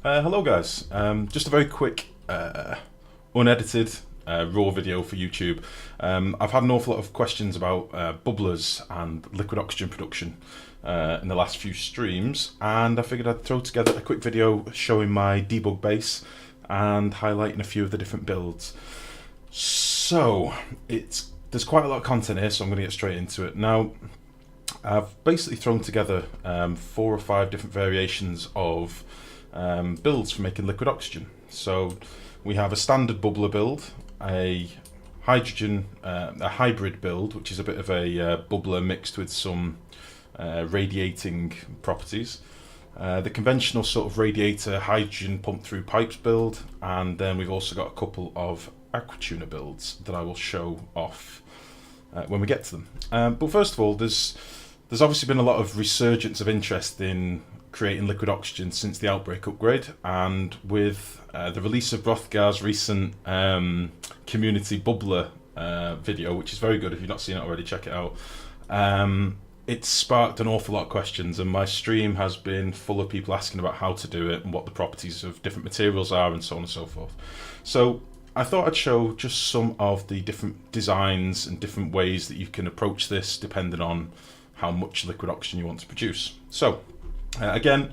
Hello guys, just a very quick, unedited, raw video for YouTube. I've had an awful lot of questions about bubblers and liquid oxygen production in the last few streams, and I figured I'd throw together a quick video showing my debug base and highlighting a few of the different builds. So, there's quite a lot of content here, so I'm going to get straight into it. Now, I've basically thrown together 4 or 5 different variations of builds for making liquid oxygen. So we have a standard bubbler build, a hybrid build, which is a bit of a bubbler mixed with some radiating properties, the conventional sort of radiator hydrogen pump through pipes build, and then we've also got a couple of Aquatuner builds that I will show off when we get to them. But first of all, there's obviously been a lot of resurgence of interest in creating liquid oxygen since the Outbreak upgrade, and with the release of Rothgar's recent community bubbler video, which is very good. If you've not seen it already, check it out. It's sparked an awful lot of questions, and my stream has been full of people asking about how to do it and what the properties of different materials are and so on and so forth. So I thought I'd show just some of the different designs and different ways that you can approach this depending on how much liquid oxygen you want to produce. So again,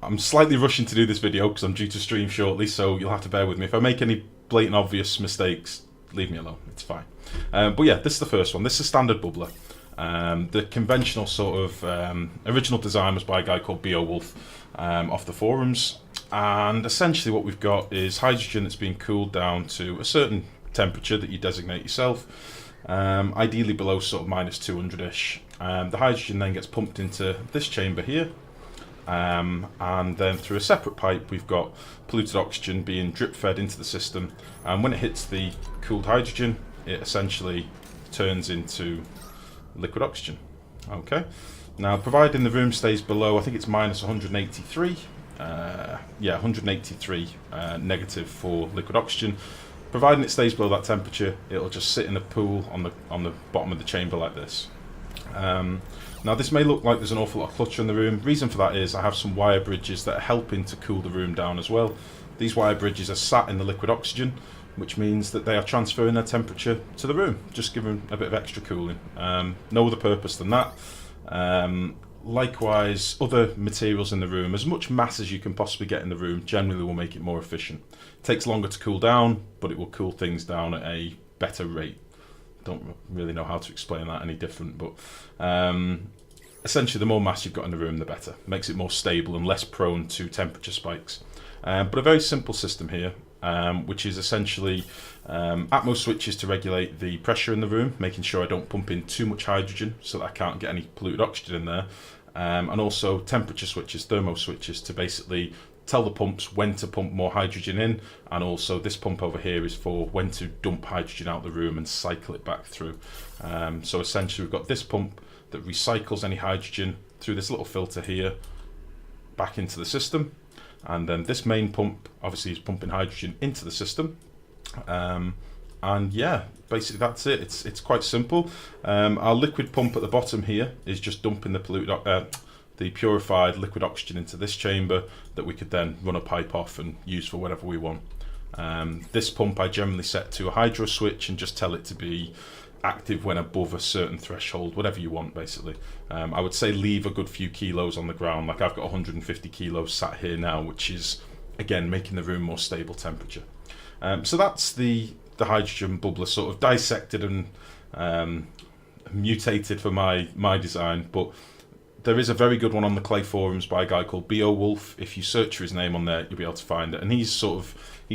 I'm slightly rushing to do this video because I'm due to stream shortly, so you'll have to bear with me. If I make any blatant obvious mistakes, leave me alone, it's fine. But yeah, this is the first one. This is a standard bubbler. The conventional sort of original design was by a guy called Beowulf off the forums, and essentially what we've got is hydrogen that's being cooled down to a certain temperature that you designate yourself, ideally below sort of minus 200-ish. The hydrogen then gets pumped into this chamber here, and then through a separate pipe we've got polluted oxygen being drip fed into the system, and when it hits the cooled hydrogen it essentially turns into liquid oxygen. Okay, now providing the room stays below, I think it's minus 183, 183 negative for liquid oxygen, providing it stays below that temperature, it'll just sit in a pool on the bottom of the chamber like this. Now this may look like there's an awful lot of clutter in the room. Reason for that is I have some wire bridges that are helping to cool the room down as well. These wire bridges are sat in the liquid oxygen, which means that they are transferring their temperature to the room, just giving a bit of extra cooling. No other purpose than that. Likewise, other materials in the room, as much mass as you can possibly get in the room, generally will make it more efficient. It takes longer to cool down, but it will cool things down at a better rate. Don't really know how to explain that any different, but essentially the more mass you've got in the room, the better. Makes it more stable and less prone to temperature spikes. But a very simple system here, which is essentially atmo switches to regulate the pressure in the room, making sure I don't pump in too much hydrogen so that I can't get any polluted oxygen in there, and also temperature switches, thermo switches, to basically tell the pumps when to pump more hydrogen in, and also this pump over here is for when to dump hydrogen out the room and cycle it back through. So essentially we've got this pump that recycles any hydrogen through this little filter here back into the system, and then this main pump obviously is pumping hydrogen into the system. And yeah, basically that's it. It's quite simple. Our liquid pump at the bottom here is just dumping the purified liquid oxygen into this chamber that we could then run a pipe off and use for whatever we want. This pump I generally set to a hydro switch and just tell it to be active when above a certain threshold, whatever you want basically. I would say leave a good few kilos on the ground, like I've got 150 kilos sat here now, which is again making the room more stable temperature. So that's the hydrogen bubbler, sort of dissected and mutated for my design, but there is a very good one on the Clay forums by a guy called Beowulf. If you search for his name on there, you'll be able to find it. And he's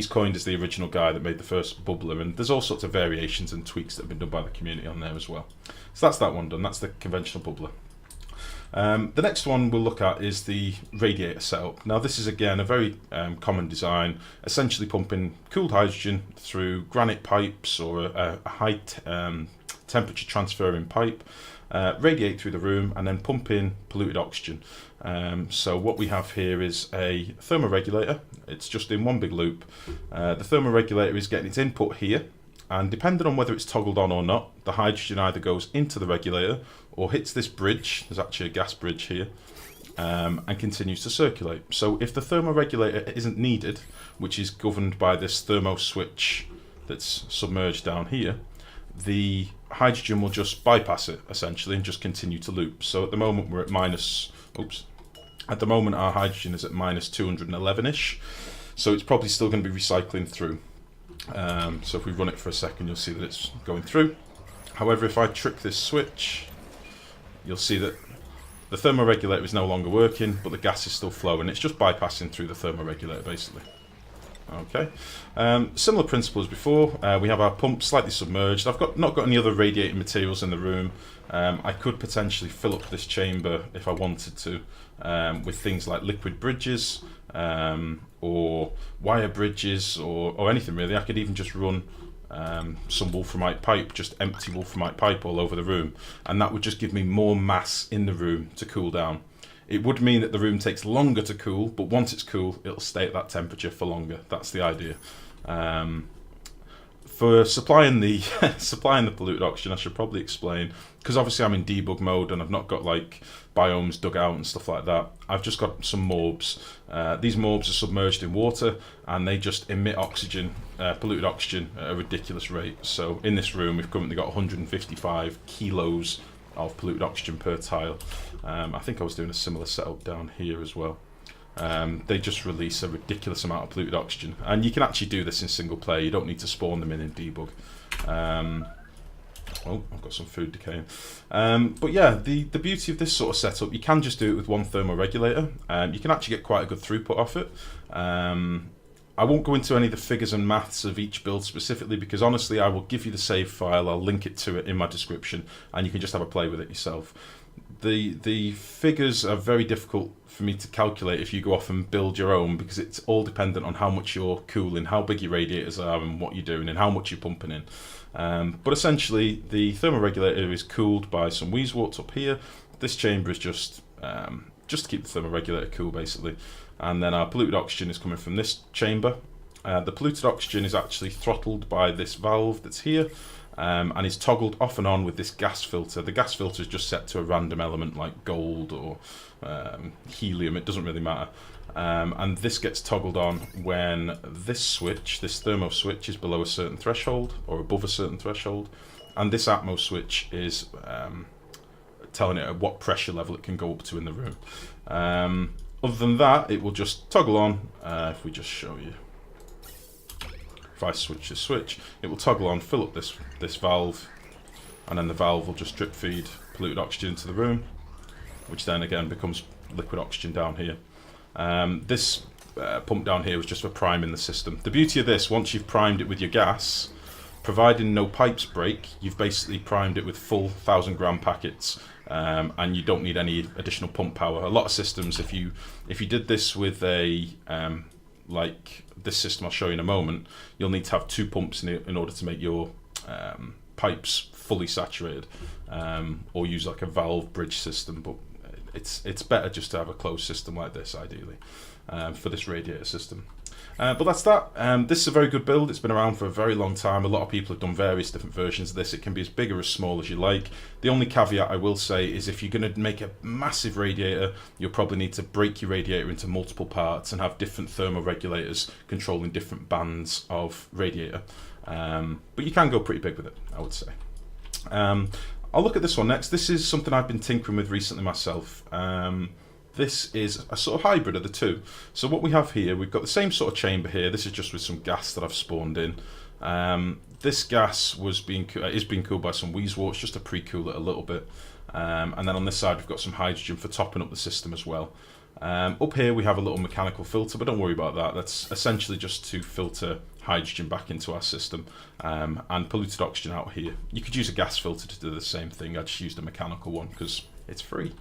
coined as the original guy that made the first bubbler. And there's all sorts of variations and tweaks that have been done by the community on there as well. So that's that one done. That's the conventional bubbler. The next one we'll look at is the radiator setup. Now this is again a very common design, essentially pumping cooled hydrogen through granite pipes or a high temperature transferring pipe, radiate through the room, and then pump in polluted oxygen. So what we have here is a thermoregulator. It's just in one big loop. The thermoregulator is getting its input here, and depending on whether it's toggled on or not, the hydrogen either goes into the regulator or hits this bridge. There's actually a gas bridge here, and continues to circulate. So if the thermoregulator isn't needed, which is governed by this thermo switch that's submerged down here, the hydrogen will just bypass it essentially and just continue to loop. So at the moment we're at at the moment our hydrogen is at minus 211-ish, so it's probably still going to be recycling through. So if we run it for a second, you'll see that it's going through. However, if I trick this switch, you'll see that the thermoregulator is no longer working, but the gas is still flowing. It's just bypassing through the thermoregulator, basically. Okay. Similar principle as before. We have our pump slightly submerged. I've not got any other radiating materials in the room. I could potentially fill up this chamber if I wanted to with things like liquid bridges or wire bridges or anything really. I could even just run some wolframite pipe, just empty wolframite pipe all over the room, and that would just give me more mass in the room to cool down. It would mean that the room takes longer to cool, but once it's cool, it'll stay at that temperature for longer. That's the idea. For supplying the supplying the polluted oxygen, I should probably explain, because obviously I'm in debug mode and I've not got like biomes dug out and stuff like that. I've just got some morbs. These morbs are submerged in water and they just emit oxygen, polluted oxygen at a ridiculous rate. So in this room we've currently got 155 kilos of polluted oxygen per tile. I think I was doing a similar setup down here as well. They just release a ridiculous amount of polluted oxygen, and you can actually do this in single player. You don't need to spawn them in debug. Oh, I've got some food decaying. But yeah, the beauty of this sort of setup, you can just do it with one thermoregulator. You can actually get quite a good throughput off it. I won't go into any of the figures and maths of each build specifically, because honestly I will give you the save file, I'll link it to it in my description, and you can just have a play with it yourself. The figures are very difficult for me to calculate if you go off and build your own, because it's all dependent on how much you're cooling, how big your radiators are and what you're doing and how much you're pumping in. But essentially the thermoregulator is cooled by some wheezeworts up here. This chamber is just to keep the thermoregulator cool basically. And then our polluted oxygen is coming from this chamber. The polluted oxygen is actually throttled by this valve that's here, and is toggled off and on with this gas filter. The gas filter is just set to a random element like gold or helium, it doesn't really matter. And this gets toggled on when this switch, this thermo switch, is below a certain threshold or above a certain threshold, and this atmo switch is telling it at what pressure level it can go up to in the room. Other than that, it will just toggle on. If we just show you, if I switch the switch, it will toggle on, fill up this valve, and then the valve will just drip feed polluted oxygen into the room, which then again becomes liquid oxygen down here. This pump down here was just for priming the system. The beauty of this, once you've primed it with your gas, providing no pipes break, you've basically primed it with full 1,000-gram packets, and you don't need any additional pump power. A lot of systems, if you did this with a like this system I'll show you in a moment, you'll need to have 2 pumps in order to make your pipes fully saturated, or use like a valve bridge system. But it's better just to have a closed system like this ideally for this radiator system. But that's that. This is a very good build. It's been around for a very long time. A lot of people have done various different versions of this. It can be as big or as small as you like. The only caveat I will say is if you're going to make a massive radiator, you'll probably need to break your radiator into multiple parts and have different thermoregulators controlling different bands of radiator. But you can go pretty big with it, I would say. I'll look at this one next. This is something I've been tinkering with recently myself. This is a sort of hybrid of the two. So what we have here, we've got the same sort of chamber here. This is just with some gas that I've spawned in. This gas is being cooled by some wheezeworts just to pre-cool it a little bit. And then on this side we've got some hydrogen for topping up the system as well. Up here we have a little mechanical filter, but don't worry about that. That's essentially just to filter hydrogen back into our system, and polluted oxygen out here. You could use a gas filter to do the same thing. I just used a mechanical one because it's free.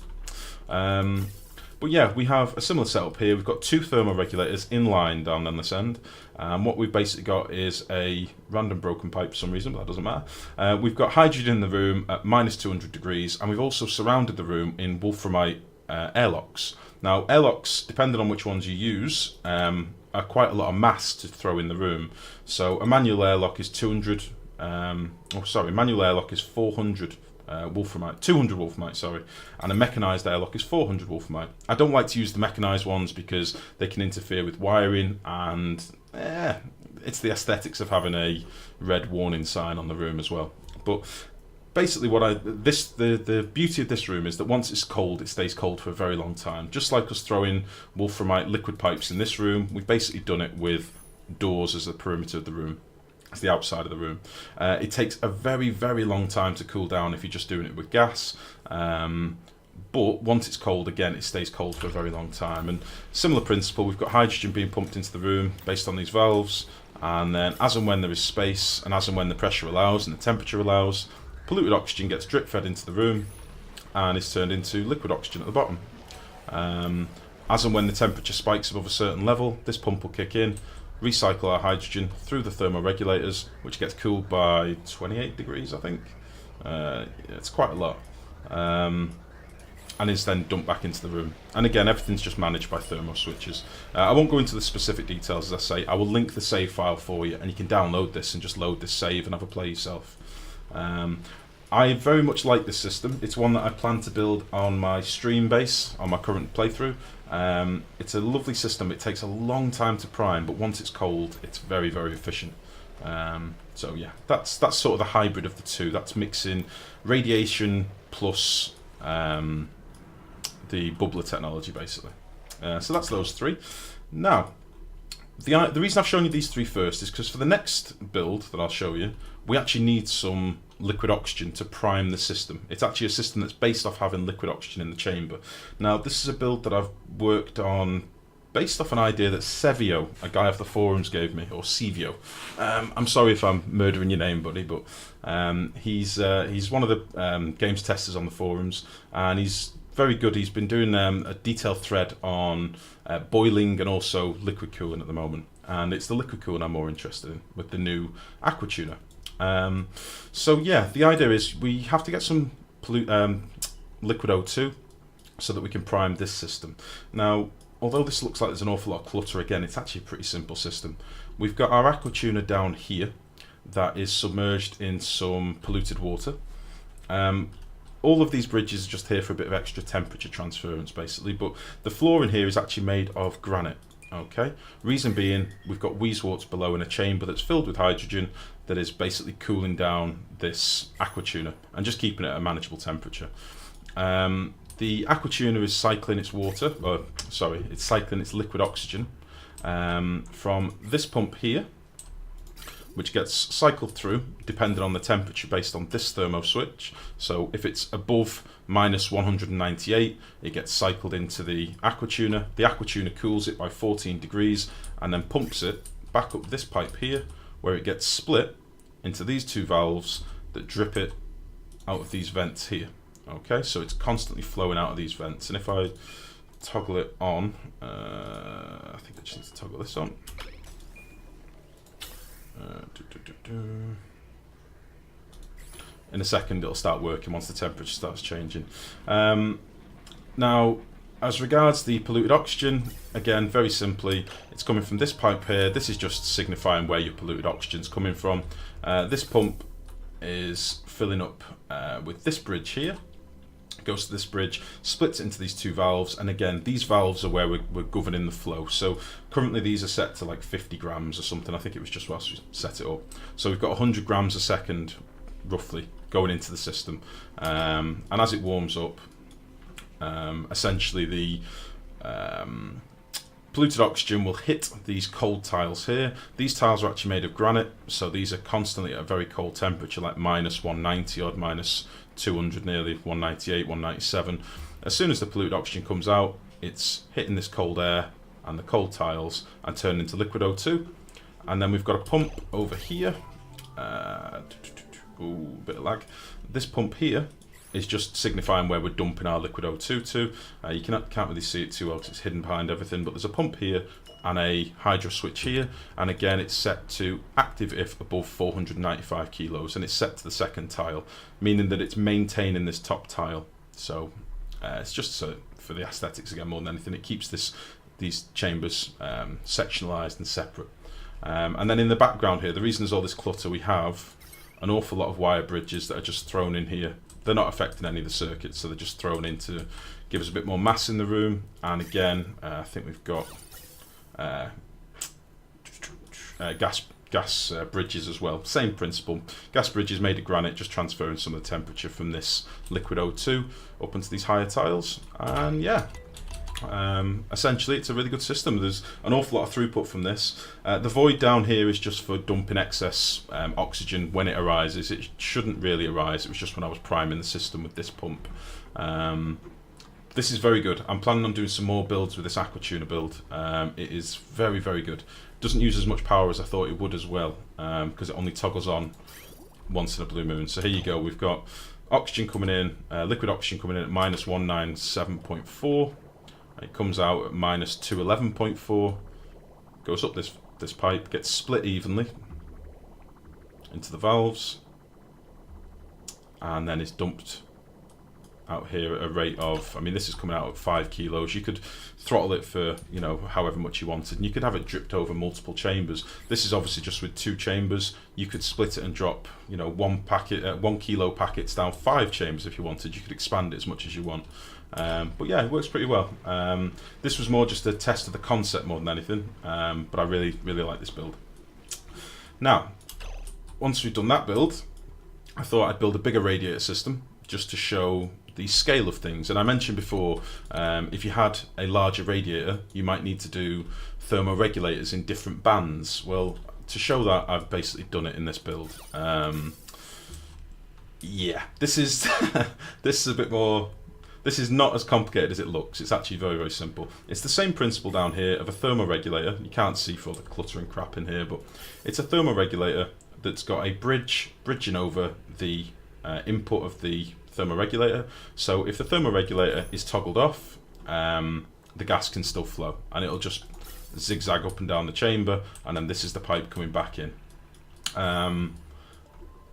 But yeah, we have a similar setup here. We've got 2 thermoregulators in line down on this end. What we've basically got is a random broken pipe for some reason, but that doesn't matter. We've got hydrogen in the room at minus 200 degrees, and we've also surrounded the room in wolframite airlocks. Now, airlocks, depending on which ones you use, are quite a lot of mass to throw in the room. So a manual airlock is 200. Manual airlock is 400 wolframite, 200 wolframite, sorry, and a mechanised airlock is 400 wolframite. I don't like to use the mechanised ones because they can interfere with wiring, and it's the aesthetics of having a red warning sign on the room as well. But basically, the beauty of this room is that once it's cold, it stays cold for a very long time. Just like us throwing wolframite liquid pipes in this room, we've basically done it with doors as the perimeter of the room, as the outside of the room. It takes a very, very long time to cool down if you're just doing it with gas. But once it's cold, again, it stays cold for a very long time. And similar principle, we've got hydrogen being pumped into the room based on these valves. And then as and when there is space, and as and when the pressure allows and the temperature allows, polluted oxygen gets drip fed into the room and is turned into liquid oxygen at the bottom. As and when the temperature spikes above a certain level, this pump will kick in, recycle our hydrogen through the thermoregulators, which gets cooled by 28 degrees, I think. It's quite a lot. And is then dumped back into the room. And again, everything's just managed by thermo switches. I won't go into the specific details, as I say. I will link the save file for you, and you can download this and just load this save and have a play yourself. I very much like this system. It's one that I plan to build on my stream base, on my current playthrough. It's a lovely system. It takes a long time to prime, but once it's cold, it's very, very efficient. So yeah, that's sort of the hybrid of the two. That's mixing radiation plus the bubbler technology, basically. So that's those three. Now, the reason I've shown you these three first is because for the next build that I'll show you, we actually need some liquid oxygen to prime the system. It's actually a system that's based off having liquid oxygen in the chamber. Now, this is a build that I've worked on based off an idea that Sevio, a guy off the forums, gave me, or Sevio. I'm sorry if I'm murdering your name, buddy, but he's one of the games testers on the forums, and he's very good. He's been doing a detailed thread on boiling and also liquid cooling at the moment, and it's the liquid cooling I'm more interested in with the new Aquatuner. So yeah, the idea is we have to get some liquid O2 so that we can prime this system. Now, although this looks like there's an awful lot of clutter, again, it's actually a pretty simple system. We've got our Aquatuner down here that is submerged in some polluted water. All of these bridges are just here for a bit of extra temperature transference, basically, but the floor in here is actually made of granite. Okay, reason being, we've got wheezeworts below in a chamber that's filled with hydrogen that is basically cooling down this Aquatuner and just keeping it at a manageable temperature. The Aquatuner is cycling its it's cycling its liquid oxygen from this pump here, which gets cycled through depending on the temperature based on this thermo switch. So if it's above minus 198, it gets cycled into the Aquatuner. The Aquatuner cools it by 14 degrees and then pumps it back up this pipe here, where it gets split into these two valves that drip it out of these vents here. Okay, so it's constantly flowing out of these vents. And if I toggle it on, I think I just need to toggle this on. In a second it'll start working once the temperature starts changing. Now, as regards the polluted oxygen, again, very simply, it's coming from this pipe here. This is just signifying where your polluted oxygen is coming from. This pump is filling up with this bridge here. Goes to this bridge, splits it into these two valves, and again, these valves are where we're governing the flow. So currently these are set to like 50 grams or something. I think it was just whilst we set it up. So we've got 100 grams a second, roughly, going into the system. And as it warms up, essentially the polluted oxygen will hit these cold tiles here. These tiles are actually made of granite, so these are constantly at a very cold temperature, like minus 190 odd, minus 200 nearly, 198, 197. As soon as the polluted oxygen comes out, it's hitting this cold air and the cold tiles and turning into liquid O2. And then we've got a pump over here. Ooh, bit of lag. This pump here is just signifying where we're dumping our liquid O2 to. You can't really see it too well because it's hidden behind everything, but there's a pump here and a hydro switch here, and again it's set to active if above 495 kilos, and it's set to the second tile, meaning that it's maintaining this top tile. So it's just for the aesthetics again more than anything. It keeps these chambers sectionalized and separate. And then in the background here, the reason there's all this clutter, we have an awful lot of wire bridges that are just thrown in here they're not affecting any of the circuits, so they're just thrown in to give us a bit more mass in the room. And again, I think we've got gas bridges as well. Same principle. Gas bridges made of granite, just transferring some of the temperature from this liquid O2 up into these higher tiles. And yeah, essentially it's a really good system. There's an awful lot of throughput from this. The void down here is just for dumping excess oxygen when it arises. It shouldn't really arise. It was just when I was priming the system with this pump. This is very good. I'm planning on doing some more builds with this Aquatuner build. It is very, very good. Doesn't use as much power as I thought it would as well, because it only toggles on once in a blue moon. So here you go. We've got oxygen coming in, liquid oxygen coming in at minus 197.4. It comes out at minus 211.4. Goes up this pipe, gets split evenly into the valves, and then is dumped out here at a rate of, I mean, this is coming out at 5 kilos. You could throttle it for, you know, however much you wanted, and you could have it dripped over multiple chambers. This is obviously just with 2 chambers. You could split it and drop, you know, 1 kilo packets down 5 chambers if you wanted. You could expand it as much as you want. But yeah, it works pretty well. This was more just a test of the concept more than anything, but I really, really like this build. Now, once we've done that build, I thought I'd build a bigger radiator system just to show the scale of things. And I mentioned before, if you had a larger radiator, you might need to do thermoregulators in different bands. Well, to show that, I've basically done it in this build. Yeah, this is this is a bit more. This is not as complicated as it looks. It's actually very, very simple. It's the same principle down here of a thermoregulator. You can't see for all the cluttering crap in here, but it's a thermoregulator that's got a bridging over the input of the thermoregulator. So if the thermoregulator is toggled off, the gas can still flow, and it'll just zigzag up and down the chamber, and then this is the pipe coming back in.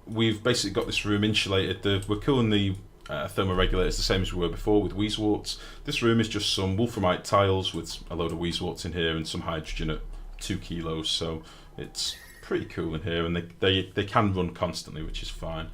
We've basically got this room insulated. We're cooling the thermoregulator the same as we were before with Weezewarts. This room is just some wolframite tiles with a load of Weezewarts in here and some hydrogen at 2 kilos, so it's pretty cool in here, and they can run constantly, which is fine.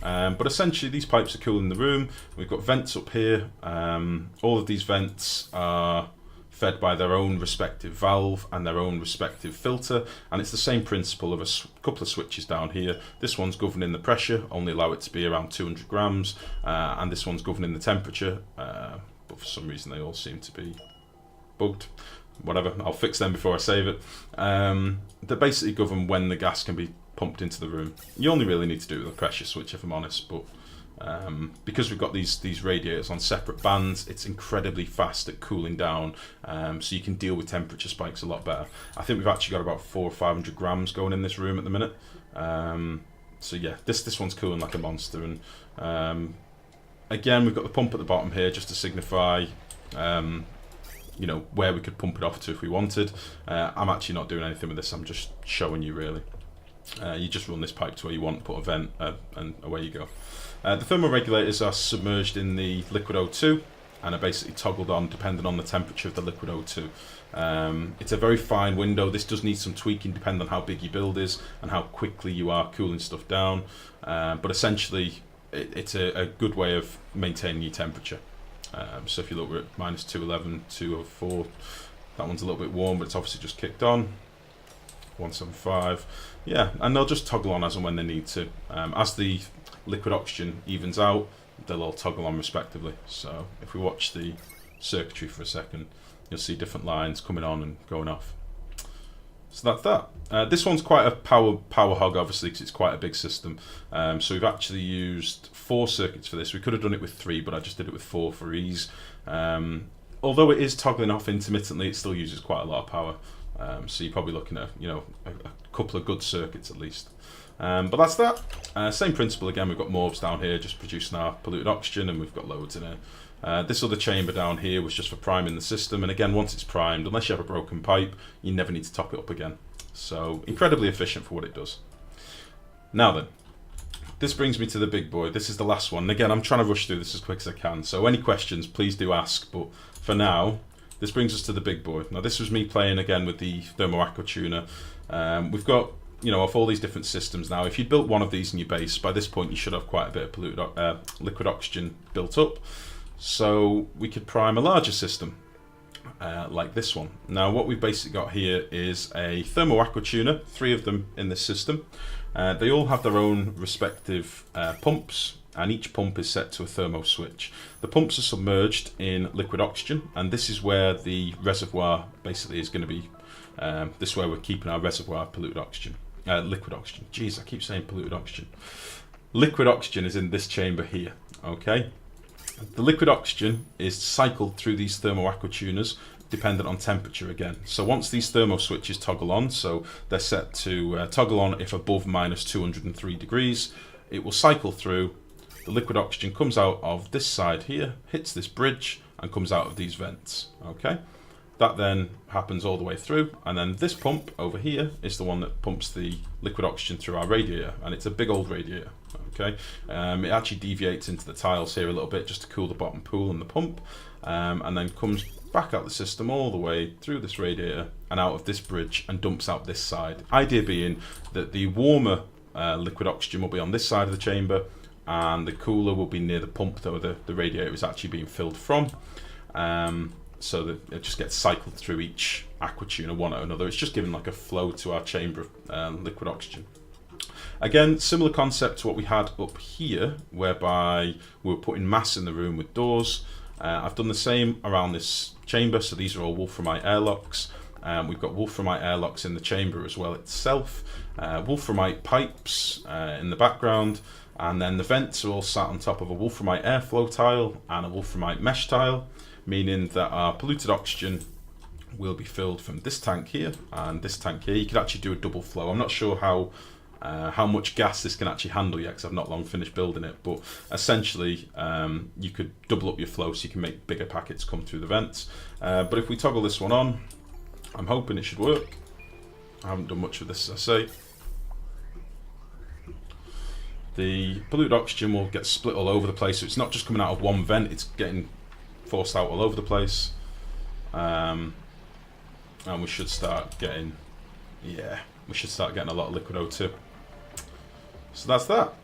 But essentially these pipes are cooling the room. We've got vents up here. All of these vents are fed by their own respective valve and their own respective filter, and it's the same principle of a couple of switches down here. This one's governing the pressure, only allow it to be around 200 grams, and this one's governing the temperature, but for some reason they all seem to be bugged. Whatever, I'll fix them before I save it. They basically govern when the gas can be pumped into the room. You only really need to do it with a pressure switch, if I'm honest, but because we've got these radiators on separate bands, it's incredibly fast at cooling down, so you can deal with temperature spikes a lot better. I think we've actually got about 400 or 500 grams going in this room at the minute. So yeah, this one's cooling like a monster, and again we've got the pump at the bottom here just to signify you know, where we could pump it off to if we wanted. I'm actually not doing anything with this, I'm just showing you really. You just run this pipe to where you want, put a vent, and away you go. The thermoregulators are submerged in the liquid O2 and are basically toggled on depending on the temperature of the liquid O2. It's a very fine window. This does need some tweaking depending on how big your build is and how quickly you are cooling stuff down, but essentially it's a good way of maintaining your temperature. So if you look, we're at minus 211, 204. That one's a little bit warm, but it's obviously just kicked on. 175. Yeah, and they'll just toggle on as and when they need to. As the liquid oxygen evens out, they'll all toggle on respectively. So if we watch the circuitry for a second, you'll see different lines coming on and going off. So that's that. This one's quite a power hog, obviously, because it's quite a big system. So we've actually used 4 circuits for this. We could have done it with 3, but I just did it with 4 for ease. Although it is toggling off intermittently, it still uses quite a lot of power. So you're probably looking at, you know, a couple of good circuits at least. But that's that. Same principle again. We've got morphs down here just producing our polluted oxygen, and we've got loads in here. This other chamber down here was just for priming the system, and again, once it's primed, unless you have a broken pipe, you never need to top it up again. So incredibly efficient for what it does. Now then, this brings me to the big boy. This is the last one. And again, I'm trying to rush through this as quick as I can, so any questions, please do ask. But for now, this brings us to the big boy. Now this was me playing again with the Thermo Aquatuner. We've got off all these different systems now, if you built one of these in your base, by this point you should have quite a bit of liquid oxygen built up. So we could prime a larger system, like this one. Now what we've basically got here is a thermo aquatuner, 3 of them in this system. They all have their own respective pumps, and each pump is set to a thermo switch. The pumps are submerged in liquid oxygen, and this is where the reservoir basically is going to be. This is where we're keeping our reservoir of polluted oxygen. Liquid oxygen. Jeez, I keep saying polluted oxygen. Liquid oxygen is in this chamber here, okay? The liquid oxygen is cycled through these thermo aquatuners dependent on temperature again. So once these thermo switches toggle on, so they're set to toggle on if above minus 203 degrees, it will cycle through. The liquid oxygen comes out of this side here, hits this bridge, and comes out of these vents, okay? That then happens all the way through, and then this pump over here is the one that pumps the liquid oxygen through our radiator, and it's a big old radiator, okay? It actually deviates into the tiles here a little bit just to cool the bottom pool and the pump, and then comes back out the system all the way through this radiator and out of this bridge and dumps out this side. Idea being that the warmer liquid oxygen will be on this side of the chamber, and the cooler will be near the pump that the radiator is actually being filled from. So that it just gets cycled through each aquatuner one at another. It's just giving like a flow to our chamber of liquid oxygen. Again, similar concept to what we had up here, whereby we were putting mass in the room with doors. I've done the same around this chamber, so these are all wolframite airlocks. We've got wolframite airlocks in the chamber as well itself, wolframite pipes in the background, and then the vents are all sat on top of a wolframite airflow tile and a wolframite mesh tile, meaning that our polluted oxygen will be filled from this tank here and this tank here. You could actually do a double flow. I'm not sure how much gas this can actually handle yet, because I've not long finished building it, but essentially you could double up your flow so you can make bigger packets come through the vents. But if we toggle this one on, I'm hoping it should work. I haven't done much with this, as I say. The polluted oxygen will get split all over the place, so it's not just coming out of one vent, it's getting forced out all over the place. And we should start getting, we should start getting a lot of liquid O2. So that's that.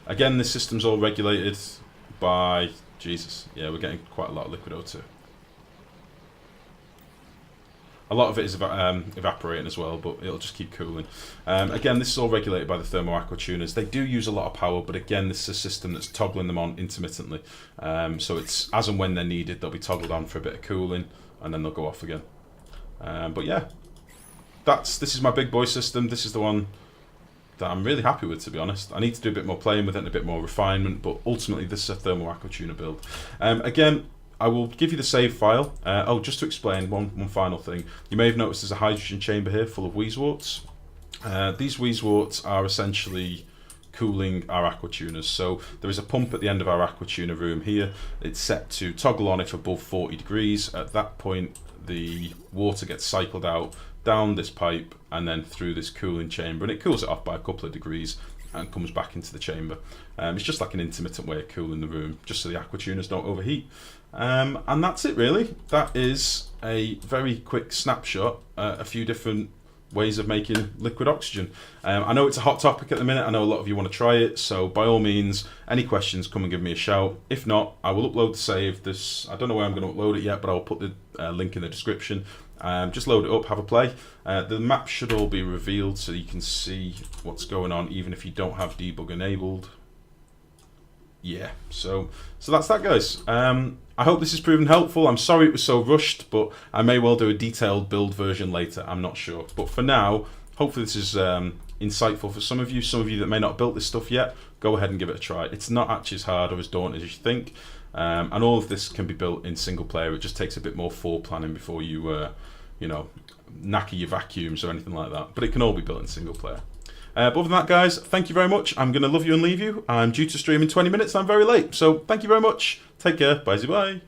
Again, this system's all regulated by, we're getting quite a lot of liquid O2. A lot of it is evaporating as well, but it'll just keep cooling. Again, this is all regulated by the thermo aquatuners. They do use a lot of power, but again, this is a system that's toggling them on intermittently. So it's as and when they're needed, they'll be toggled on for a bit of cooling, and then they'll go off again. But yeah, this is my big boy system. This is the one that I'm really happy with, to be honest. I need to do a bit more playing with it and a bit more refinement, but ultimately this is a thermo aquatuner build. Again, I will give you the save file. Just to explain one final thing. You may have noticed there's a hydrogen chamber here full of wheezeworts. These wheezeworts are essentially cooling our aquatuners. So there is a pump at the end of our aquatuner room here. It's set to toggle on if above 40 degrees. At that point, the water gets cycled out down this pipe and then through this cooling chamber, and it cools it off by a couple of degrees and comes back into the chamber. It's just like an intermittent way of cooling the room, just so the aquatuners don't overheat. And that's it really. That is a very quick snapshot, a few different ways of making liquid oxygen. I know it's a hot topic at the minute. I know a lot of you want to try it, so by all means, any questions, come and give me a shout. If not, I will upload the save. I don't know where I'm going to upload it yet, but I'll put the link in the description. Just load it up, have a play. The map should all be revealed so you can see what's going on, even if you don't have debug enabled. Yeah, so that's that, guys. I hope this has proven helpful. I'm sorry it was so rushed, but I may well do a detailed build version later. I'm not sure. But for now, hopefully this is insightful for some of you. Some of you that may not have built this stuff yet, go ahead and give it a try. It's not actually as hard or as daunting as you think. And all of this can be built in single player. It just takes a bit more planning before you, knacker your vacuums or anything like that. But it can all be built in single player. But other than that, guys, thank you very much. I'm going to love you and leave you. I'm due to stream in 20 minutes. I'm very late. So thank you very much. Take care. Bye-bye.